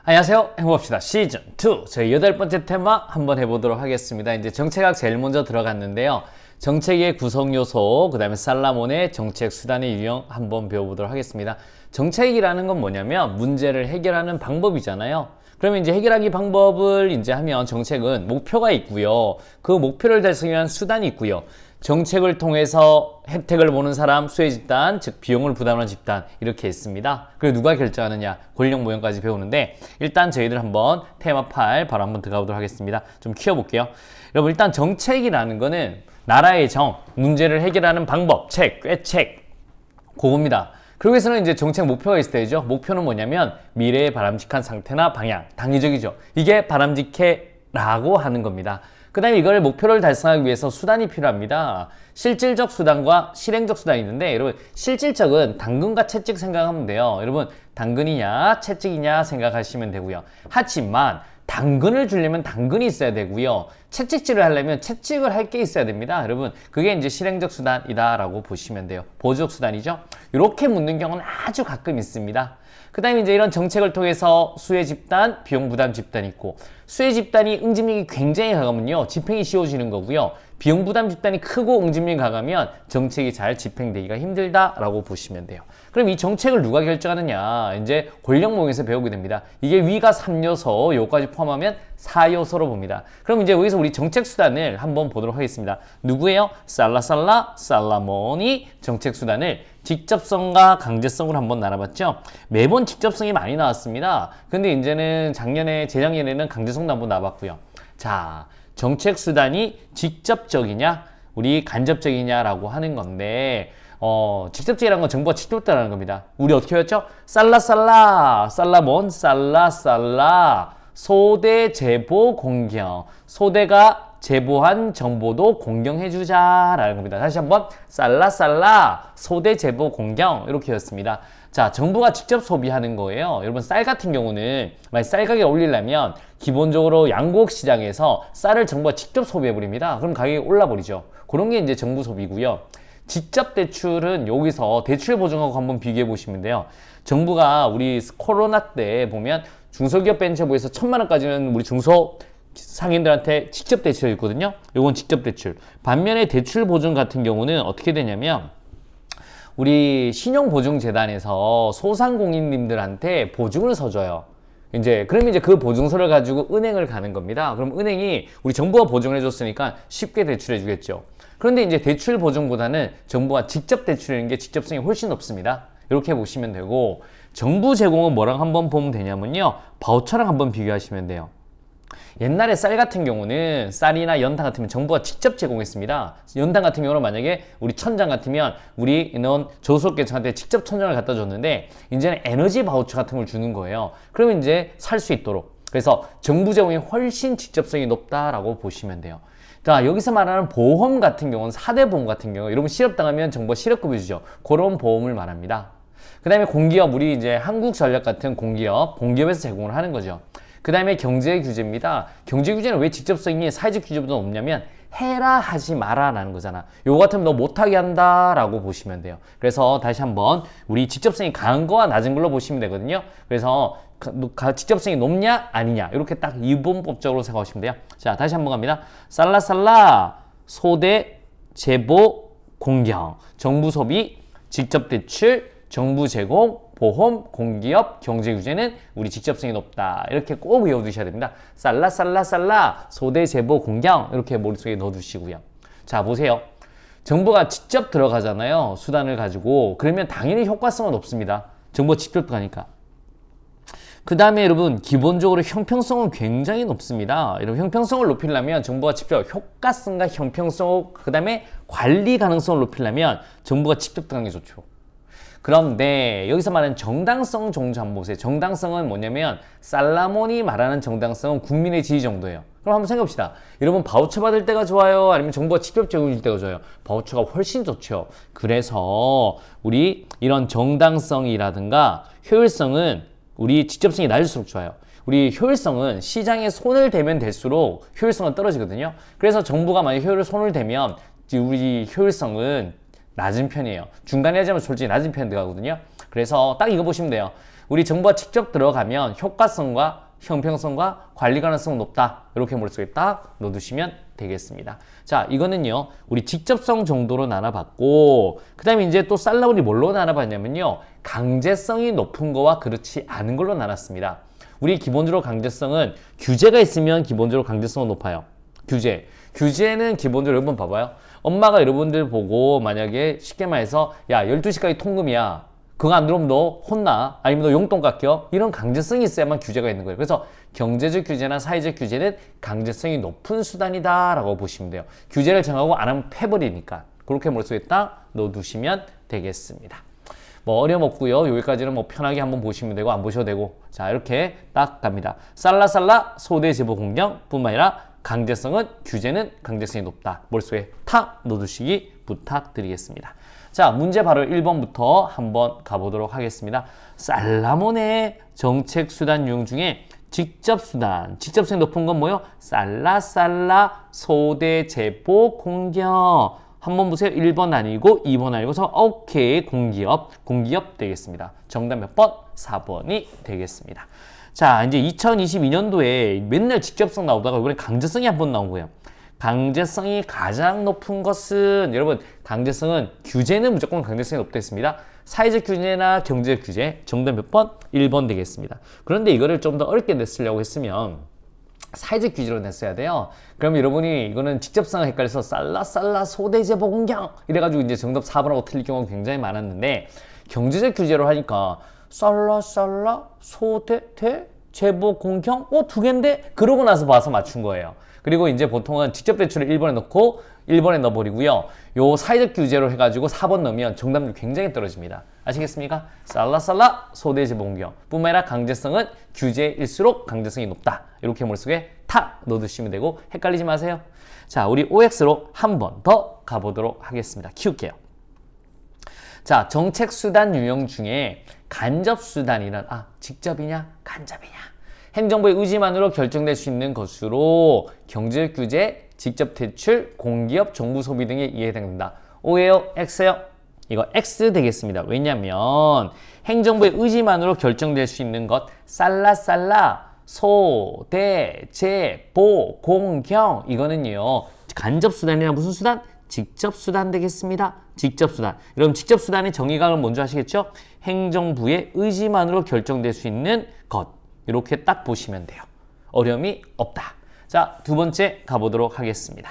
안녕하세요. 행복합시다. 시즌2 저희 8번째 테마 한번 해보도록 하겠습니다. 이제 정책학 제일 먼저 들어갔는데요. 정책의 구성요소, 그 다음에 살라몬의 정책 수단의 유형 한번 배워보도록 하겠습니다. 정책이라는 건 뭐냐면 문제를 해결하는 방법이잖아요. 그러면 이제 해결하기 방법을 이제 하면 정책은 목표가 있고요. 그 목표를 달성하기 위한 수단이 있고요. 정책을 통해서 혜택을 보는 사람, 수혜 집단, 즉 비용을 부담하는 집단 이렇게 있습니다. 그리고 누가 결정하느냐, 권력 모형까지 배우는데 일단 저희들 한번 테마 8 바로 한번 들어가 보도록 하겠습니다. 좀 키워볼게요. 여러분 일단 정책이라는 거는 나라의 정, 문제를 해결하는 방법, 책, 꾀책 그겁니다. 그러기 위해서는 이제 정책 목표가 있을 때죠. 목표는 뭐냐면 미래의 바람직한 상태나 방향, 당위적이죠. 이게 바람직해라고 하는 겁니다. 그 다음에 이걸 목표를 달성하기 위해서 수단이 필요합니다. 실질적 수단과 실행적 수단이 있는데 여러분 실질적은 당근과 채찍 생각하면 돼요. 여러분 당근이냐 채찍이냐 생각하시면 되고요. 하지만 당근을 주려면 당근이 있어야 되고요. 채찍질을 하려면 채찍을 할 게 있어야 됩니다. 여러분 그게 이제 실행적 수단이다 라고 보시면 돼요. 보조적 수단이죠. 이렇게 묻는 경우는 아주 가끔 있습니다. 그 다음에 이제 이런 정책을 통해서 수혜 집단, 비용 부담 집단이 있고 수혜 집단이 응집력이 굉장히 강하면요 집행이 쉬워지는 거고요. 비용 부담 집단이 크고 응집력이 강하면 정책이 잘 집행되기가 힘들다라고 보시면 돼요. 그럼 이 정책을 누가 결정하느냐? 이제 권력모형에서 배우게 됩니다. 이게 위가 3요소, 요까지 포함하면 4요소로 봅니다. 그럼 이제 여기서 우리 정책 수단을 한번 보도록 하겠습니다. 누구예요? 살라모니 정책 수단을 직접성과 강제성으로 한번 나눠봤죠. 매번 직접성이 많이 나왔습니다. 근데 이제는 재작년에는 강제성도 한번 나와봤고요. 자, 정책 수단이 직접적이냐, 우리 간접적이냐라고 하는 건데, 직접적이라는 건 정부가 직접적이라는 겁니다. 우리 어떻게 했죠? 살라몬, 소대 제보 공경. 소대가 제보한 정보도 공경해주자라는 겁니다. 다시 한번 소대 제보 공경 이렇게 였습니다. 자, 정부가 직접 소비하는 거예요. 여러분 쌀 같은 경우는 만약 쌀 가격을 올리려면 기본적으로 양곡 시장에서 쌀을 정부가 직접 소비해버립니다. 그럼 가격이 올라버리죠. 그런 게 이제 정부 소비고요. 직접 대출은 여기서 대출 보증하고 한번 비교해 보시면 돼요. 정부가 우리 코로나 때 보면 중소기업 벤처부에서 1,000만 원까지는 우리 중소 상인들한테 직접 대출이 있거든요. 요건 직접 대출. 반면에 대출 보증 같은 경우는 어떻게 되냐면 우리 신용보증재단에서 소상공인님들한테 보증을 서줘요. 그러면 이제 그 보증서를 가지고 은행을 가는 겁니다. 그럼 은행이 우리 정부가 보증을 해줬으니까 쉽게 대출해 주겠죠. 그런데 이제 대출 보증보다는 정부가 직접 대출하는 게 직접성이 훨씬 높습니다. 이렇게 보시면 되고 정부 제공은 뭐랑 한번 보면 되냐면요. 바우처랑 한번 비교하시면 돼요. 옛날에 쌀 같은 경우는 쌀이나 연탄 같으면 정부가 직접 제공했습니다. 연탄 같은 경우는 만약에 우리 천장 같으면 우리 이런 저소득계층한테 직접 천장을 갖다 줬는데 이제는 에너지 바우처 같은 걸 주는 거예요. 그러면 이제 살 수 있도록. 그래서 정부 제공이 훨씬 직접성이 높다라고 보시면 돼요. 자, 여기서 말하는 보험 같은 경우는 4대 보험 같은 경우 여러분 실업당하면 정부가 실업급여 주죠. 그런 보험을 말합니다. 그 다음에 공기업, 우리 이제 한국전력 같은 공기업에서 제공을 하는 거죠. 그 다음에 경제 규제입니다. 경제 규제는 왜 직접성이 사회적 규제보다 높냐면 해라 하지 마라 라는 거잖아. 요거 같으면 너 못하게 한다 라고 보시면 돼요. 그래서 다시 한번 우리 직접성이 강한 거와 낮은 걸로 보시면 되거든요. 그래서 직접성이 높냐 아니냐 이렇게 딱 이분법적으로 생각하시면 돼요. 자, 다시 한번 갑니다. 소대 제보 공경. 정부 소비, 직접 대출, 정부 제공, 보험, 공기업, 경제 규제는 우리 직접성이 높다. 이렇게 꼭 외워두셔야 됩니다. 소대 제보 공경 이렇게 머릿속에 넣어두시고요. 자, 보세요. 정부가 직접 들어가잖아요. 수단을 가지고. 그러면 당연히 효과성은 높습니다. 정부가 직접 들어가니까. 그 다음에 여러분 기본적으로 형평성은 굉장히 높습니다. 여러분 형평성을 높이려면 정부가 직접 효과성과 형평성, 그 다음에 관리 가능성을 높이려면 정부가 직접 들어가는 게 좋죠. 그런데 여기서 말하는 정당성 정도 한번 보세요. 정당성은 뭐냐면 살라몬이 말하는 정당성은 국민의 지지 정도예요. 그럼 한번 생각해봅시다. 여러분 바우처 받을 때가 좋아요? 아니면 정부가 직접 제공해 줄 때가 좋아요? 바우처가 훨씬 좋죠. 그래서 우리 이런 정당성이라든가 효율성은 우리 직접성이 낮을수록 좋아요. 우리 효율성은 시장에 손을 대면 될수록 효율성은 떨어지거든요. 그래서 정부가 만약 손을 대면 우리 효율성은 낮은 편이에요. 중간에 하자면 솔직히 낮은 편 들어가거든요. 그래서 딱 이거 보시면 돼요. 우리 정보가 직접 들어가면 효과성과 형평성과 관리 가능성 높다. 이렇게 머릿속에 딱 넣어두시면 되겠습니다. 자, 이거는요, 우리 직접성 정도로 나눠봤고, 그 다음에 이제 또 쌀라본이 뭘로 나눠봤냐면요, 강제성이 높은 거와 그렇지 않은 걸로 나눴습니다. 우리 기본적으로 강제성은 규제가 있으면 기본적으로 강제성은 높아요. 규제는 기본적으로 여러분 봐봐요. 엄마가 여러분들 보고 만약에 쉽게 말해서 야, 12시까지 통금이야. 그거 안 들어오면 너 혼나. 아니면 너 용돈 깎여. 이런 강제성이 있어야만 규제가 있는 거예요. 그래서 경제적 규제나 사회적 규제는 강제성이 높은 수단이다 라고 보시면 돼요. 규제를 정하고 안 하면 패버리니까. 그렇게 머릿속에 딱 넣어두시면 되겠습니다. 뭐 어려움 없고요. 여기까지는 뭐 편하게 한번 보시면 되고 안 보셔도 되고. 자, 이렇게 딱 갑니다. 쌀라쌀라 소대 제보 공경 뿐만 아니라 강제성은 규제는 강제성이 높다. 머릿속에 탁 넣어두시기 부탁드리겠습니다. 자, 문제 바로 1번부터 한번 가보도록 하겠습니다. 살라몬의 정책수단 유형 중에 직접수단, 직접성이 높은 건 뭐요? 쌀라쌀라 소대 제보 공경. 한번 보세요. 1번 아니고 2번 아니고서 오케이 공기업 되겠습니다. 정답 몇 번? 4번이 되겠습니다. 자, 이제 2022년도에 맨날 직접성 나오다가 이번에 강제성이 한번 나온 거예요. 강제성이 가장 높은 것은 여러분 강제성은 규제는 무조건 강제성이 높다 했습니다. 사회적 규제나 경제적 규제 정답 몇 번? 1번 되겠습니다. 그런데 이거를 좀 더 어렵게 냈으려고 했으면 사회적 규제로 냈어야 돼요. 그럼 여러분이 이거는 직접성을 헷갈려서 쌀라쌀라 소대제보 공경 이래가지고 이제 정답 4번하고 틀릴 경우가 굉장히 많았는데 경제적 규제로 하니까 쌀라쌀라 소대 제보 공경 두 개인데 그러고 나서 봐서 맞춘 거예요. 그리고 이제 보통은 직접 대출을 1번에 넣고 1번에 넣어버리고요. 요 사회적 규제로 해가지고 4번 넣으면 정답률 굉장히 떨어집니다. 아시겠습니까? 쌀라쌀라 소대제보 공경 뿐만 아니라 강제성은 규제일수록 강제성이 높다. 이렇게 머릿속에 탁 넣어두시면 되고 헷갈리지 마세요. 자, 우리 OX로 한 번 더 가보도록 하겠습니다. 키울게요. 자, 정책수단 유형 중에 간접수단이란 직접이냐 간접이냐 행정부의 의지만으로 결정될 수 있는 것으로 경제적 규제, 직접 대출, 공기업, 정부 소비 등에 이해해당된다. O예요? X예요? 이거 X 되겠습니다. 왜냐면 행정부의 의지만으로 결정될 수 있는 것 쌀라쌀라 소, 대, 제, 보, 공경 이거는요. 간접수단이나 무슨 수단? 직접수단 되겠습니다. 직접수단. 여러분 직접수단의 정의감을 먼저 하시겠죠? 행정부의 의지만으로 결정될 수 있는 것. 이렇게 딱 보시면 돼요. 어려움이 없다. 자, 두 번째 가보도록 하겠습니다.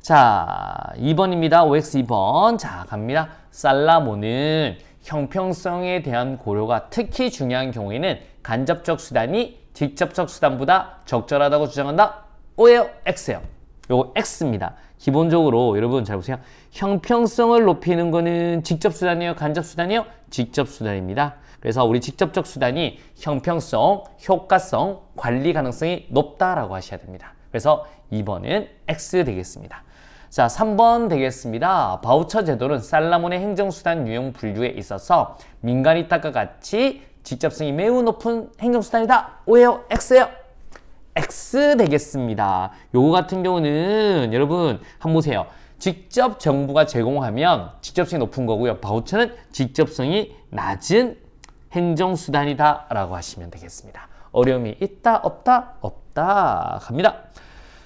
자, 2번입니다. OX 2번. 자, 갑니다. 살라몬은 형평성에 대한 고려가 특히 중요한 경우에는 간접적 수단이 직접적 수단보다 적절하다고 주장한다. O예요? X예요? 요거 X입니다. 기본적으로 여러분 잘 보세요. 형평성을 높이는 거는 직접 수단이에요? 간접 수단이에요? 직접 수단입니다. 그래서 우리 직접적 수단이 형평성, 효과성, 관리 가능성이 높다라고 하셔야 됩니다. 그래서 2번은 X 되겠습니다. 자, 3번 되겠습니다. 바우처 제도는 살라몬의 행정수단 유형 분류에 있어서 민간이 탓과 같이 직접성이 매우 높은 행정수단이다. O예요? X예요? X 되겠습니다. 요거 같은 경우는 여러분 한번 보세요. 직접 정부가 제공하면 직접성이 높은 거고요. 바우처는 직접성이 낮은 행정수단이다 라고 하시면 되겠습니다. 어려움이 있다 없다? 없다. 갑니다.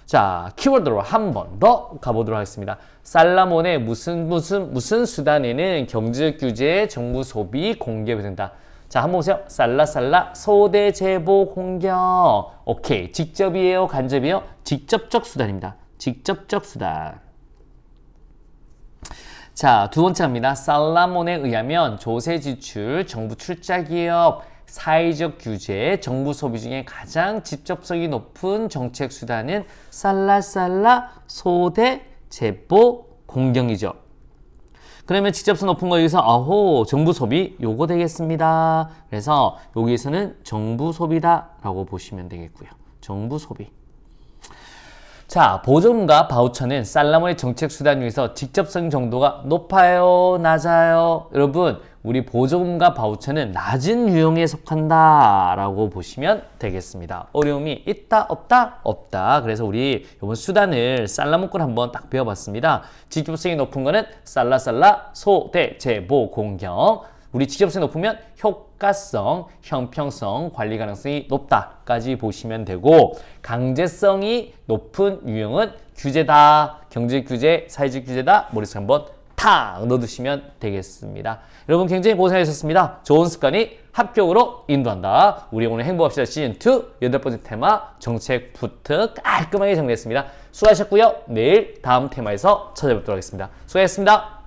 자, 키워드로 한 번 더 가보도록 하겠습니다. 살라몬의 무슨 수단에는 경제적 규제, 정부 소비, 공기업이 된다. 자, 한번 보세요. 쌀라쌀라 소대 제보 공경. 오케이. 직접이에요? 간접이에요? 직접적 수단입니다. 직접적 수단. 자, 두 번째 합니다. 살라몬에 의하면 조세 지출, 정부 출자 기업, 사회적 규제, 정부 소비 중에 가장 직접성이 높은 정책 수단은 쌀라쌀라 소대 제보 공경이죠. 그러면 직접성 높은 거 여기서 정부 소비 요거 되겠습니다. 그래서 여기에서는 정부 소비다 라고 보시면 되겠고요. 정부 소비. 자, 보조금과 바우처는 살라몬의 정책 수단 중에서 직접성 정도가 높아요? 낮아요? 여러분, 우리 보조금과 바우처는 낮은 유형에 속한다 라고 보시면 되겠습니다. 어려움이 있다 없다? 없다. 그래서 우리 이번 수단을 살라몬 걸 한번 딱 배워봤습니다. 직접성이 높은 거는 쌀라쌀라 소대 제보 공경, 우리 직접성이 높으면 효과성, 형평성, 관리 가능성이 높다까지 보시면 되고 강제성이 높은 유형은 규제다. 경제 규제, 사회적 규제다. 머릿속에 한번 탁 넣어두시면 되겠습니다. 여러분 굉장히 고생하셨습니다. 좋은 습관이 합격으로 인도한다. 우리 오늘 행복합시다 시즌2 8번째 테마 정책부터 깔끔하게 정리했습니다. 수고하셨고요. 내일 다음 테마에서 찾아뵙도록 하겠습니다. 수고하셨습니다.